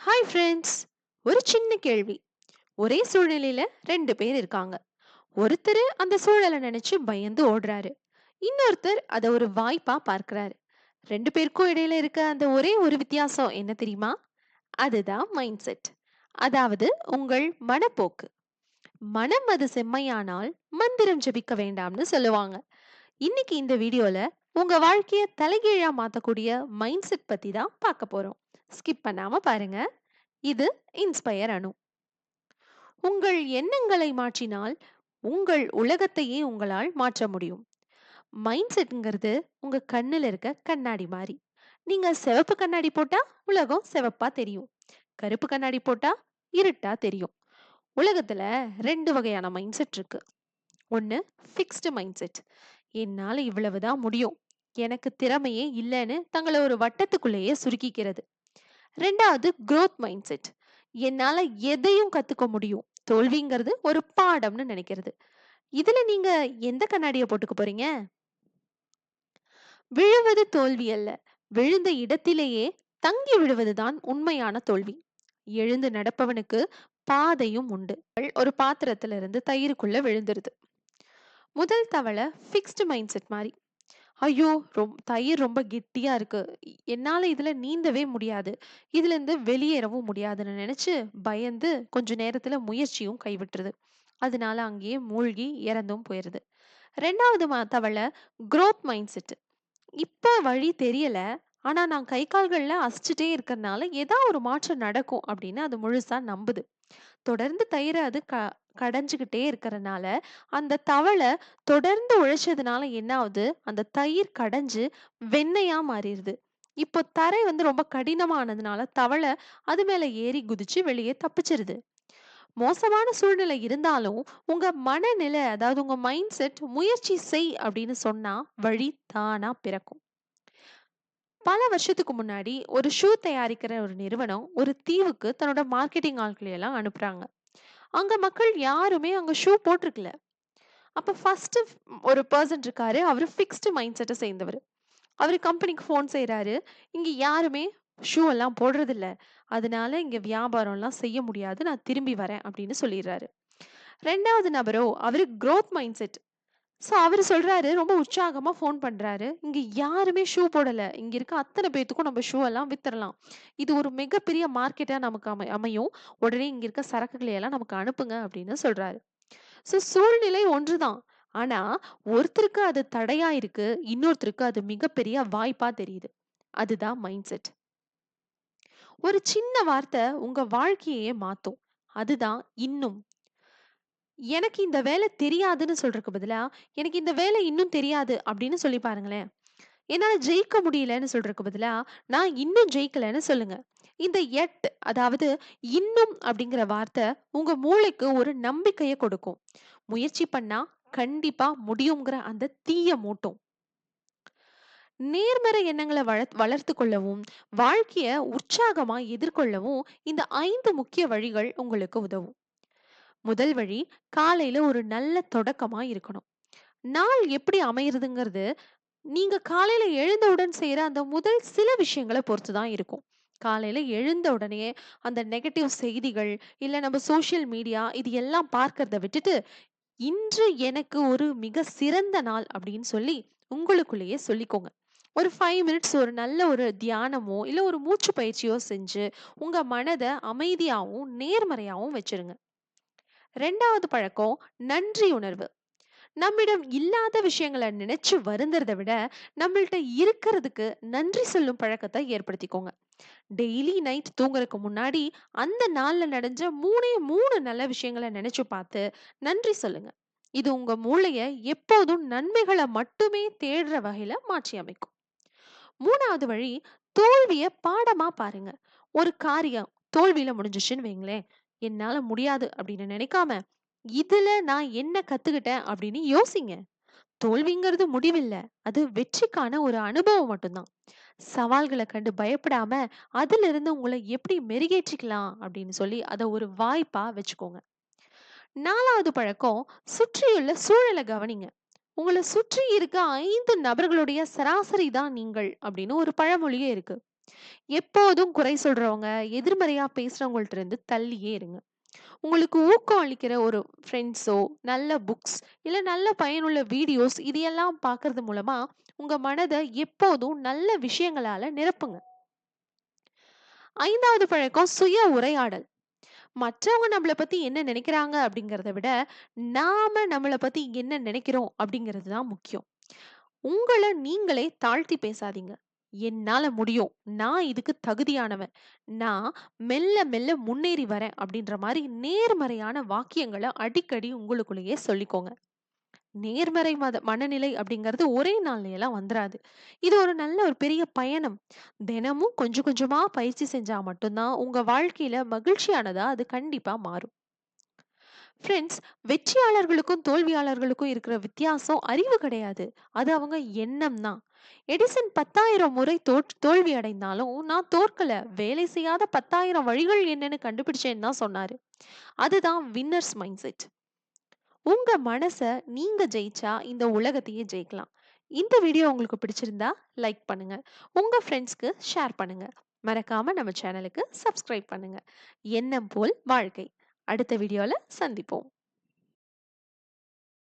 Hi friends. ஒரு சின்ன கேள்வி. ஒரே சூழ்நிலையில ரெண்டு பேர் இருக்காங்க. ஒருத்தர் அந்த சூழலை நினைச்சு பயந்து ஓடுறாரு. இன்னொருத்தர் அதை ஒரு வாய்ப்பா பார்க்கறாரு. ரெண்டு பேருக்கும் இடையில இருக்க அந்த ஒரே ஒரு வித்தியாசம் என்ன தெரியுமா? அதுதான் மைண்ட் செட். அதாவது உங்கள் மனப்போக்கு. மனம் அது செம்மையானால் மந்திரம் ஜெபிக்க வேண்டாம்னு சொல்லுவாங்க. இன்னைக்கு இந்த வீடியோல உங்க வாழ்க்கைய தலைகீழா மாத்தக்கூடிய மைண்ட் செட் பத்தி தான் பார்க்க போறோம். ஸ்கிப் பண்ணாம பாருங்க. இது இன்ஸ்பயர் அனு. உங்கள் எண்ணங்களை மாற்றினால் உங்கள் உலகத்தையே உங்களால் மாற்ற முடியும். மைண்ட் செட்ங்கிறது உங்க கண்ணுல இருக்க கண்ணாடி மாதிரி. நீங்க சிவப்பு கண்ணாடி போட்டா உலகம் சிவப்பா தெரியும். கருப்பு கண்ணாடி போட்டா இருட்டா தெரியும். உலகத்துல ரெண்டு வகையான மைண்ட் செட் இருக்கு. ஒன்னு ஃபிக்ஸ்டு மைண்ட் செட். என்னால இவ்வளவுதான் முடியும், எனக்கு திறமையே இல்லைன்னு தங்களை ஒரு வட்டத்துக்குள்ளேயே சுருக்கிக்கிறது. ரெண்டாவது growth மைண்ட் செட். என்னால எதையும் கத்துக்க முடியும், தோல்விங்கிறது ஒரு பாடம்னு நினைக்கிறது. இதுல நீங்க எந்த கண்ணாடிய போட்டுக்க போறீங்க? விழுவது தோல்வி அல்ல, விழுந்த இடத்திலேயே தங்கி விழுவதுதான் உண்மையான தோல்வி. எழுந்து நடப்பவனுக்கு பாதையும் உண்டு. ஒரு பாத்திரத்துல இருந்து தயிருக்குள்ள விழுந்துருது. முதல் தவளை ஃபிக்ஸ்டு மைண்ட் செட் மாதிரி. ஐயோ! தயிர் ரொம்ப கெட்டியா இருக்கு, என்னால இதுல நீந்தவே முடியாது, இதுல இருந்து வெளியேறவும் முடியாதுன்னு நினைச்சு பயந்து கொஞ்ச நேரத்துல முயற்சியும் கைவிட்டுருது. அதனால அங்கேயே மூழ்கி இறந்தும் போயிருது. ரெண்டாவது தவளை growth மைண்ட் செட். இப்ப வழி தெரியல, ஆனா நான் கை கால்கள்ல அசைச்சுட்டே இருக்கறனால ஏதா ஒரு மாற்றம் நடக்கும் அப்படின்னு அது முழுசா நம்புது. தொடர்ந்து தயிர அது கடைஞ்சுக்கிட்டே இருக்கறனால அந்த தவளை தொடர்ந்து உழைச்சதுனால என்ன ஆகுது, அந்த தயிர் கடைஞ்சு வெண்ணெயா மாறிடுது. இப்போ தரை ரொம்ப கடினமானதுனால தவளை அது மேல ஏறி குதிச்சு வெளியே தப்பிச்சிருது. மோசமான சூழ்நிலை இருந்தாலும் உங்க மனநிலை, அதாவது உங்க மைண்ட் செட் முயற்சி செய் அப்படின்னு சொன்னா வழி தானா பிறக்கும். பல வருஷத்துக்கு முன்னாடி ஒரு ஷூ தயாரிக்கிற ஒரு நிறுவனம் ஒரு தீவுக்கு தன்னோட மார்க்கெட்டிங் ஆட்களை எல்லாம் அனுப்புறாங்க. அங்க மக்கள் யாருமே அங்க ஷூ போட்டிருக்கல. அப்ப ஃபர்ஸ்ட் ஒரு பர்சன் இருக்காரு. அவரு ஃபிக்ஸ்டு மைண்ட் செட்ட சேர்ந்தவர். அவரு கம்பெனிக்கு ஃபோன் செய்றாரு. இங்க யாருமே ஷூ எல்லாம் போடுறது இல்ல, அதனால இங்க வியாபாரம் எல்லாம் செய்ய முடியாது, நான் திரும்பி வரேன் அப்படின்னு சொல்லிடுறாரு. ரெண்டாவது நபரோ அவரு growth மைண்ட் செட். சோ அவரு சொல்றாரு, ரொம்ப உற்சாகமா ஃபோன் பண்றாரு. இங்க யாருமே ஷூ போடல, இங்க இருக்க அத்தனை பேத்துக்கும் நம்ம ஷூ எல்லாம் வித்துறலாம், இது ஒரு மிகப்பெரிய மார்க்கெட்டா நமக்கு அமையும், உடனே இங்க இருக்க சரக்குகளை எல்லாம் நமக்கு அனுப்புங்க அப்படின்னு சொல்றாரு. சோ சூழ்நிலை ஒன்றுதான், ஆனா ஒருத்தருக்கு அது தடையா இருக்கு, இன்னொருத்தருக்கு அது மிகப்பெரிய வாய்ப்பா தெரியுது. அதுதான் மைண்ட் செட். ஒரு சின்ன வார்த்தை உங்க வாழ்க்கையே மாத்தும். அதுதான் இன்னும். எனக்கு இந்த வேலை தெரியாதுன்னு சொல்றதுக்கு பதிலா எனக்கு இந்த வேலை இன்னும் தெரியாது அப்படின்னு சொல்லி பாருங்களேன். என்னால ஜெயிக்க முடியலன்னு சொல்றதுக்கு பதிலா நான் இன்னும் ஜெயிக்கலன்னு சொல்லுங்க. இந்த எட், அதாவது இன்னும் அப்படிங்கிற வார்த்தை உங்க மூளைக்கு ஒரு நம்பிக்கையை கொடுக்கும். முயற்சி பண்ணா கண்டிப்பா முடியுங்கிற அந்த தீய மூட்டும். நேர்மறை எண்ணங்களை வளர்த்து கொள்ளவும் வாழ்க்கைய உற்சாகமா எதிர்கொள்ளவும் இந்த 5 முக்கிய வழிகள் உங்களுக்கு உதவும். முதல் வழி, காலையில ஒரு நல்ல தொடக்கமா இருக்கணும். நாள் எப்படி அமையறதுங்கிறது நீங்க காலையில எழுந்தவுடன் செய்யற அந்த முதல் சில விஷயங்களை பொறுத்து தான் இருக்கும். காலையில எழுந்த உடனே அந்த நெகட்டிவ் செய்திகள், இல்ல நம்ம சோசியல் மீடியா இது எல்லாம் பார்க்கறத விட்டுட்டு, இன்று எனக்கு ஒரு மிக சிறந்த நாள் அப்படின்னு சொல்லி உங்களுக்குள்ளேயே சொல்லிக்கோங்க. ஒரு 5 மினிட்ஸ் ஒரு நல்ல ஒரு தியானமோ இல்ல ஒரு மூச்சு பயிற்சியோ செஞ்சு உங்க மனதை அமைதியாவும் நேர்மறையாவும் வச்சிருங்க. ரெண்டாவது பழக்கம், நன்றி உணர்வு. நம்மிடம் இல்லாத விஷயங்களை நினைச்சு வருந்துறத விட நம்மள்ட்ட இருக்கிறதுக்கு நன்றி சொல்லும் பழக்கத்தை ஏற்படுத்திக்கோங்க. டெய்லி நைட் தூங்குறதுக்கு முன்னாடி அந்த நாள்ல நடந்த மூணே மூணு நல்ல விஷயங்களை நினைச்சு பார்த்து நன்றி சொல்லுங்க. இது உங்க மூளைய எப்போதும் நன்மைகளை மட்டுமே தேடுற வகையில மாற்றி அமைக்கும். மூணாவது வழி, தோல்விய பாடமா பாருங்க. ஒரு காரியம் தோல்வியில முடிஞ்சிச்சுன்னு வைங்களேன், என்னால முடியாது அப்படின்னு நினைக்காம இதுல நான் என்ன கத்துக்கிட்டேன் அப்படின்னு யோசிங்க. தோல்விங்கிறது முடிவில்ல, அது வெற்றிக்கான ஒரு அனுபவம் மட்டும்தான். சவால்களை கண்டு பயப்படாம அதுல இருந்து உங்களை எப்படி மெருகேற்றிக்கலாம் அப்படின்னு சொல்லி அதை ஒரு வாய்ப்பா வச்சுக்கோங்க. நாலாவது பழக்கம், சுற்றியுள்ள சூழலை கவனிங்க. உங்களை சுற்றி இருக்க 5 நபர்களுடைய சராசரி தான் நீங்கள் அப்படின்னு ஒரு பழமொழியே இருக்கு. எப்போதும் குறை சொல்றவங்க, எதிர்மறையா பேசுறவங்கள்ட்ட இருந்து தள்ளியே இருங்க. உங்களுக்கு ஊக்கம் அளிக்கிற ஒரு ஃப்ரெண்ட்ஸோ, நல்ல புக்ஸ், இல்ல நல்ல பயனுள்ள வீடியோஸ் இதையெல்லாம் பார்க்கறது மூலமா உங்க மனத எப்போதும் நல்ல விஷயங்களால நிரப்புங்க. 5வது பழக்கம் சுய உரையாடல். மற்றவங்க நம்மள பத்தி என்ன நினைக்கிறாங்க அப்படிங்கிறத விட, நாம நம்மள பத்தி என்ன நினைக்கிறோம் அப்படிங்கிறது தான் முக்கியம். உங்கள நீங்களே தாழ்த்தி பேசாதீங்க. என்னால முடியும். நான் இதுக்கு தகுதியானவன். நான் மெல்ல மெல்ல முன்னேறி வரேன் அப்படின்ற மாரி நேர்மறையான வாக்கியங்கள அடிக்கடி உங்களுக்குள்ளேயே சொல்லிக்கோங்க. நேர்மறை மனநிலை அப்படிங்கிறது ஒரே நாள்ல எல்லாம் வந்துராது. இது ஒரு நல்ல ஒரு பெரிய பயணம். தினமும் கொஞ்சம் கொஞ்சமா பயிற்சி செஞ்சா மட்டும்தான் உங்க வாழ்க்கையில மகிழ்ச்சியானதா அது கண்டிப்பா மாறும். ஃப்ரெண்ட்ஸ், வெற்றியாளர்களுக்கும் தோல்வியாளர்களுக்கும் இருக்கிற வித்தியாசம் அறிவு கிடையாது. அது அவங்க எண்ணம் தான். எடிசன் 10,000 முறை தோல்வி அடைந்தாலும், நான் தோற்கல. வேலை செய்யாத 10,000 வழிகள் என்னன்னு கண்டுபிடிச்சேன்னு தான் சொன்னாரு. அதுதான் வின்னர்ஸ் மைண்ட் செட். உங்க மனச நீங்க ஜெயிச்சா இந்த உலகத்தையே ஜெயிக்கலாம். இந்த வீடியோ உங்களுக்கு பிடிச்சிருந்தா லைக் பண்ணுங்க. உங்க ஃப்ரெண்ட்ஸ்க்கு ஷேர் பண்ணுங்க. மறக்காம நம்ம சேனலுக்கு சப்ஸ்கிரைப் பண்ணுங்க. எண்ணம் போல் வாழ்க்கை. அடுத்த வீடியோல சந்திப்போம்.